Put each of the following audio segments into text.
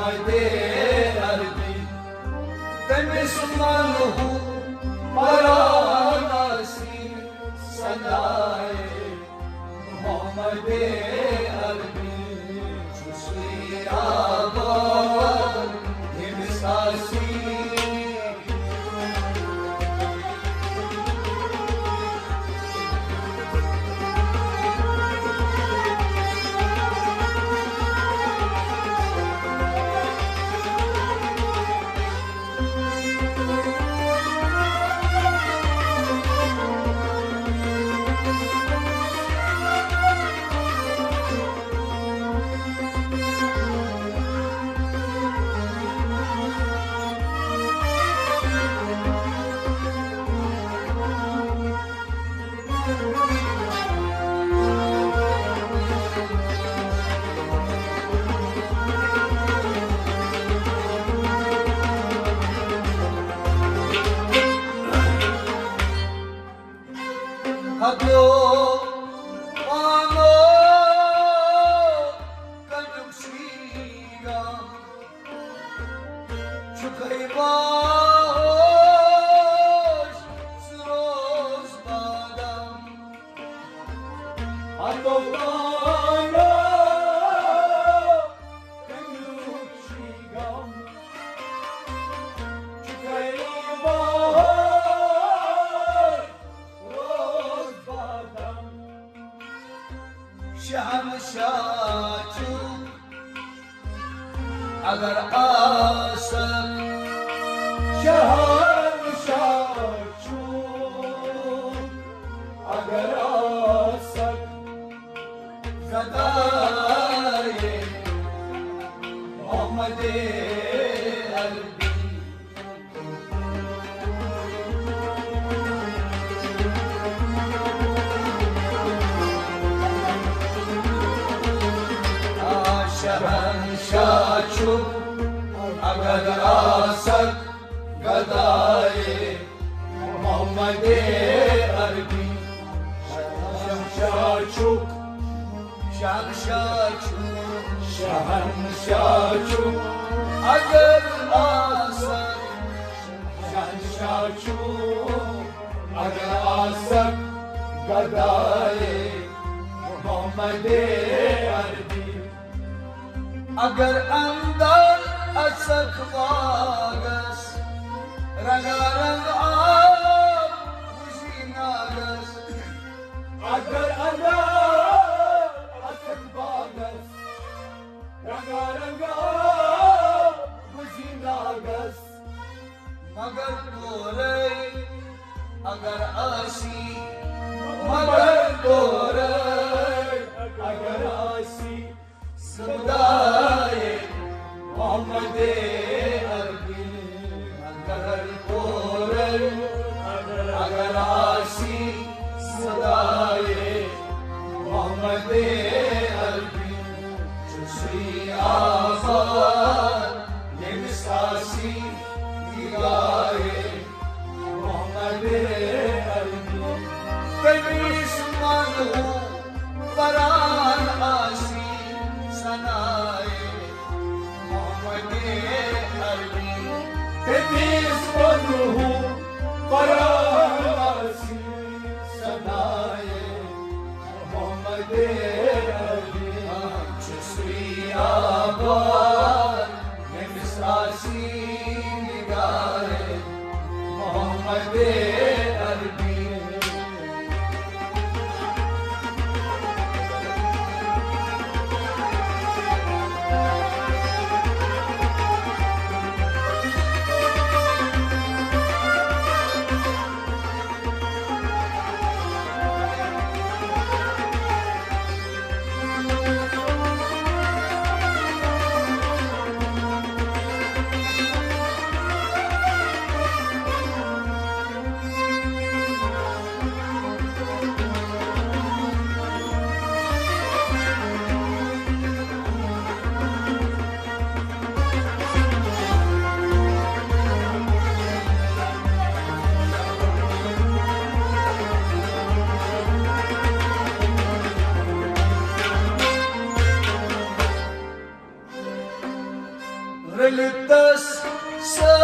محمد عربی تمسمنه برانسی صدای محمد عربی چوسی آباد همساسی Hado ano kanuksiga Chukay baş Sroz badam Hado ano kanuksiga Chukay baş शहंशाह अगर आसक शहंशाह अगर आसक गदाए मोहम्मद अरबी शहंशाह अगर आसक गदाए मोहम्मद अरबी शहंशाह अगर आसक शहंशाह अगर आसक गदाए मोहम्मद अरबी अगर अंदर असक वागस रंगा रंग आब खुशी नागस अगर अंदर असक वागस रंगा रंग आब खुशी नागस मगर तोरे अगर आसी मगर तोरे अगर आसी सदाए मोहम्मद अरबी अगर तोरे अगर आसी सदाए मोहम्मद अरबी चुसी आबाद निमसासी निगाहे मोहम्मद अरबी तमिस्मनु बरान आसी सनाए मोहम्मद अरबी तमिस्मनु बरान आसी सनाए मोहम्मद अरबी चुसी आबाद निमसासी निगाहे मोहम्मद अरबी رلتس سای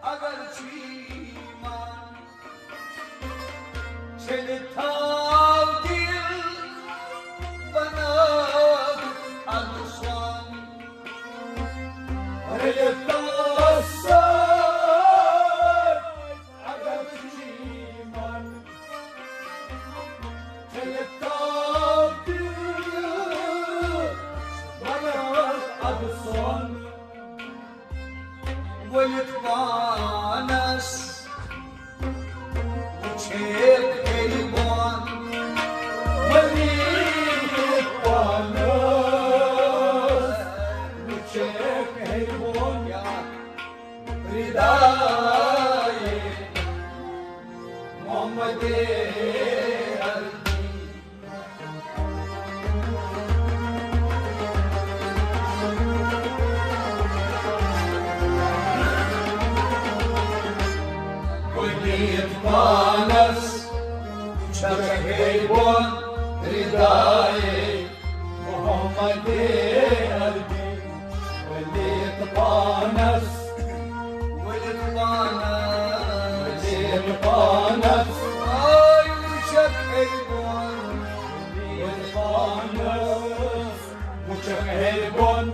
اگر چیمان چلتاو دل بناب ادسوان رلتس سای اگر چیمان چلتاو ولتوانس وشيك حيوان ولتوانس وشيك حيوان يا رداي محمد يتبانس شرحيبون رداي محمد قلبي واللي يتبانس واليتبانس اي وشرحيبون يتبانس وشرحيبون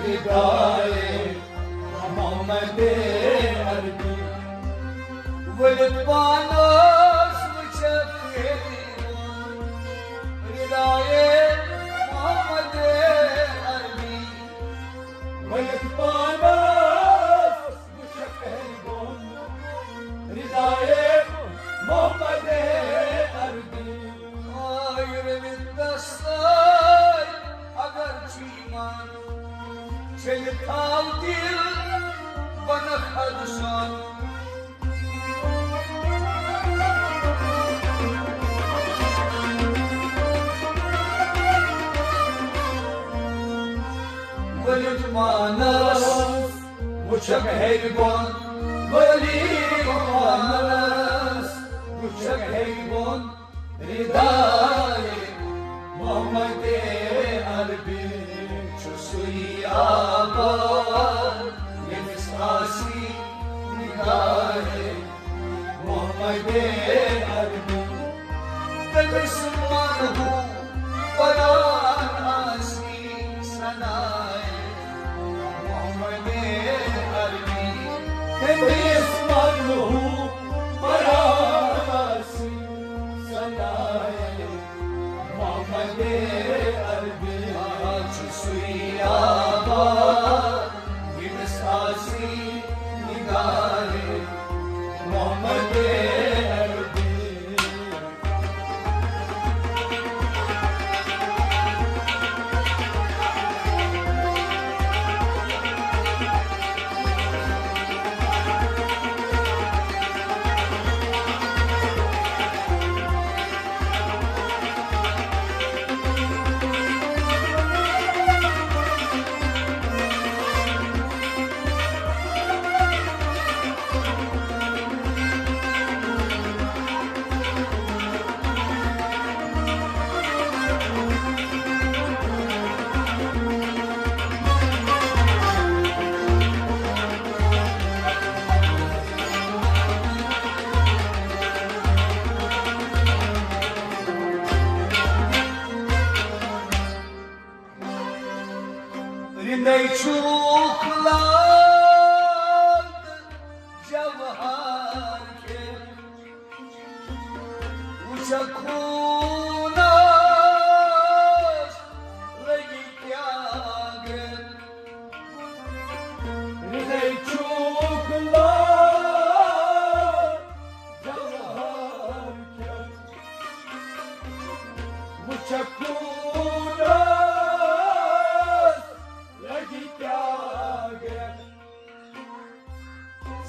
رداي محمد قلبي ولتبانس وشكيون رداي محمد قلبي ولتبانس وشكيون رداي محمد قلبي غير الدستاي اگر چیمان چلتاو دل بنخدشان ولتمانس وشك هيبون ولتمانس وشك هيبون رداي محمد قلبي شسوي آبان يمساسي نگاهي محمد قلبي تبسمانه بناسي سناي اسمه مراسي سناي محمد قلبي شسوي آبان يمساسي نگاهي محمد قلبي رندي شوكلاد جوهرك وشكوناش ريكياك رندي شوكلاد جوهرك وشكوناش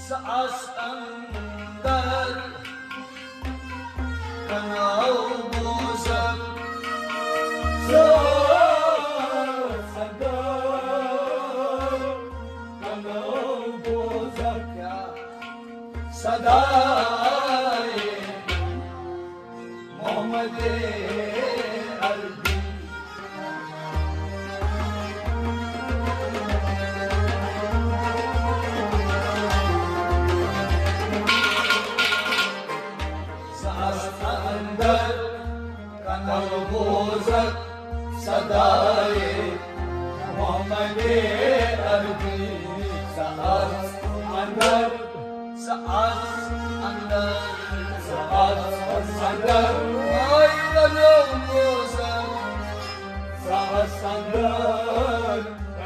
سأس أندر كناو بوزك سأس أندر كناو بوزك صداي محمد قلبي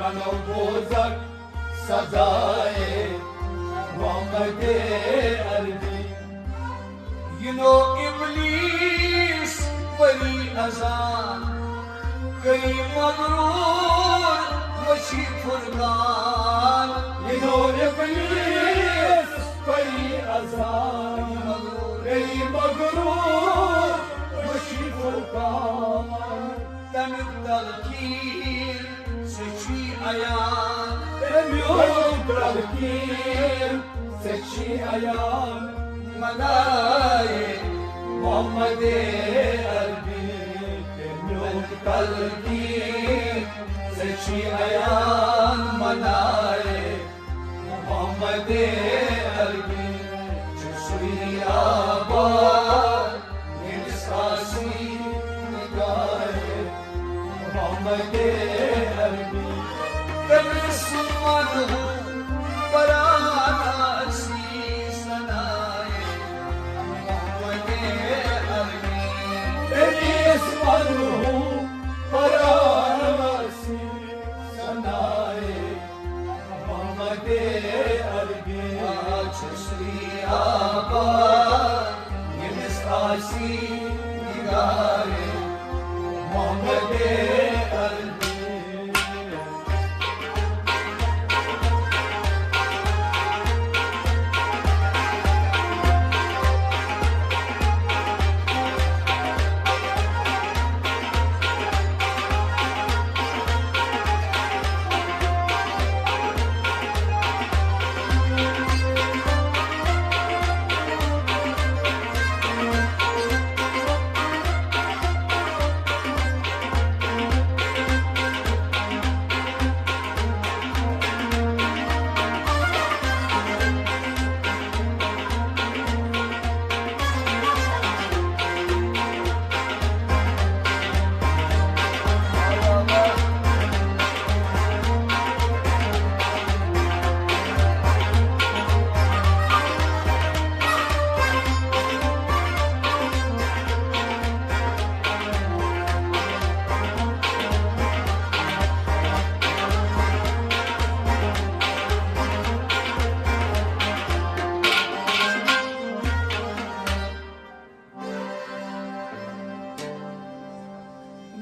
कनो बोजक सजाए मोहम्मद अरबी यनो इब्लीस बड़ी अजान कई मगरूर वशी फुरकान यनो इब्लीस बड़ी अजान कई मगरूर वशी फुरकान तमिक तलकीर सची अयान तमिक तलकीर सची अयान मनाए मोहम्मद अरबी तमिक तलकीर सची अयान मनाए मोहम्मद अरबी जुस्वी आबाद इंसासी निगाहे मोहम्मद अरबी तबसुमत हूँ परासी सनाए मोहम्मद अरबी तबसुमत हूँ परासी सनाए मोहम्मद अरबी जुस्वी आबाद इंसासी निगाहे मोहम्मद अरबी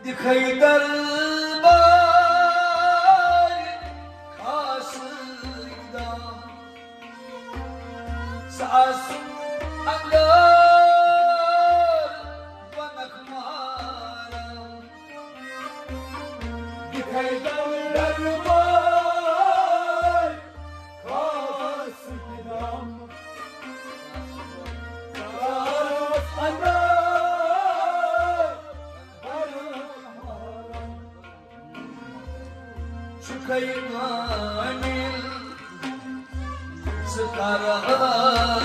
दिखाई दरबार खास इकदाम सास अंगार बनक मारा दिखाई दरबार खास इकदाम सास अंगार Kaymanil Sıkarasil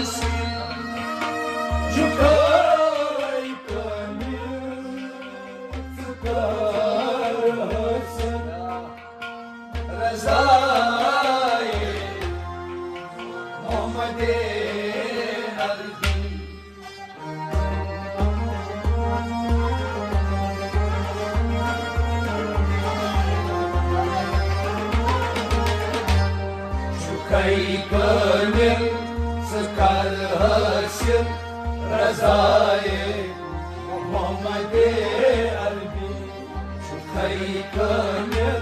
Cukay kanil Sıkarasil Rezai Muhammed Arbi Kay kanil sekal hasil razai Muhammed Arbi Kay kanil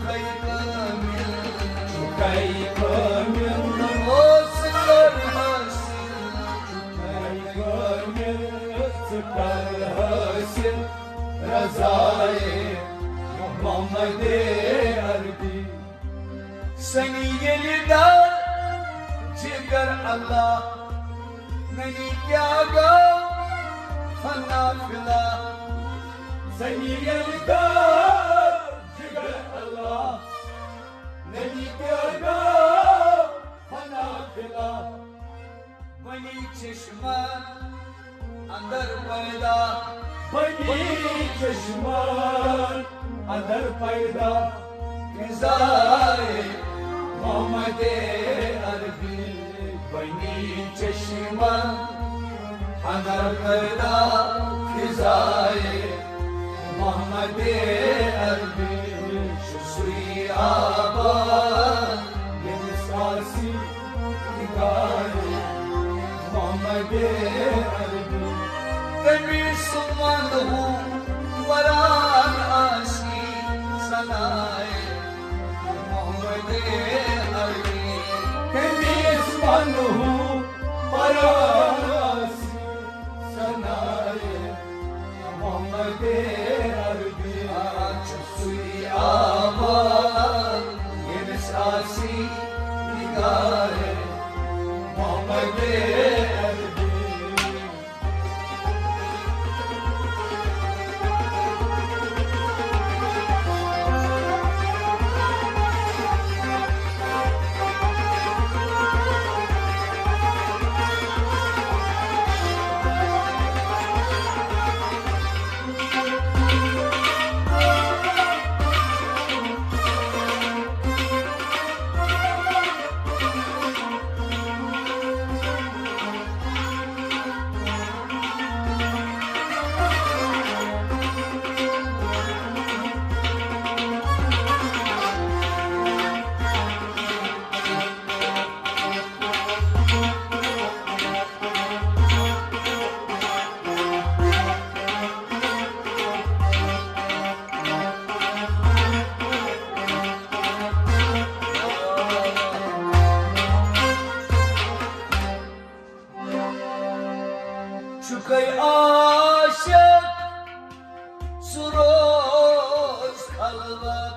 Kay kanil Kay kanil sekal hasil Kay kanil sekal hasil razai Muhammed Arbi Seni yelidar jigar Allah Nani kya ga fana fila Seni yelidar jigar Allah Nani kya ga fana fila Bani çeşman andar payda Bani çeşman andar payda Güzel Muhammed Arbi Bani çeşman Anar kayda Güzel Muhammed Arbi Şusri آباد یه مساسی نگاهی محمد عربی بمیسمانده وران آسی سنای محمد عربی بمیسمانده وران آسی سنای محمد عربی چسوی آباد یه مساسی نگاهی محمد عربی Çukay aşık suroz kalbak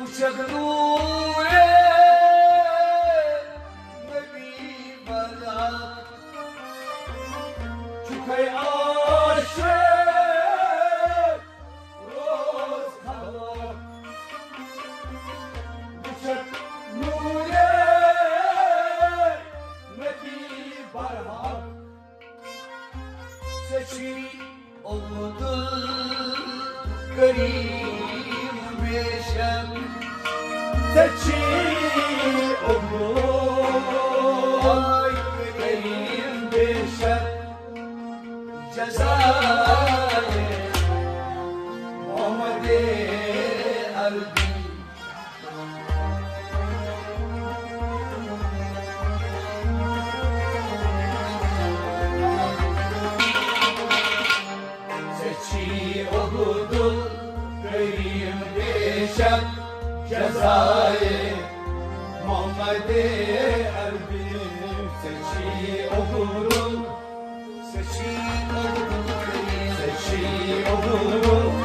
uçak nure nebi barak Çukay aşık suroz kalbak uçak nure nebi barak Seçi oldu garip bir şem Seçi oldu garip bir şem Cezayir Muhammed Erbil Oldu gayrim beşem Cezayir Muhammed Erbil Seçi olurum Seçi olurum Seçi olurum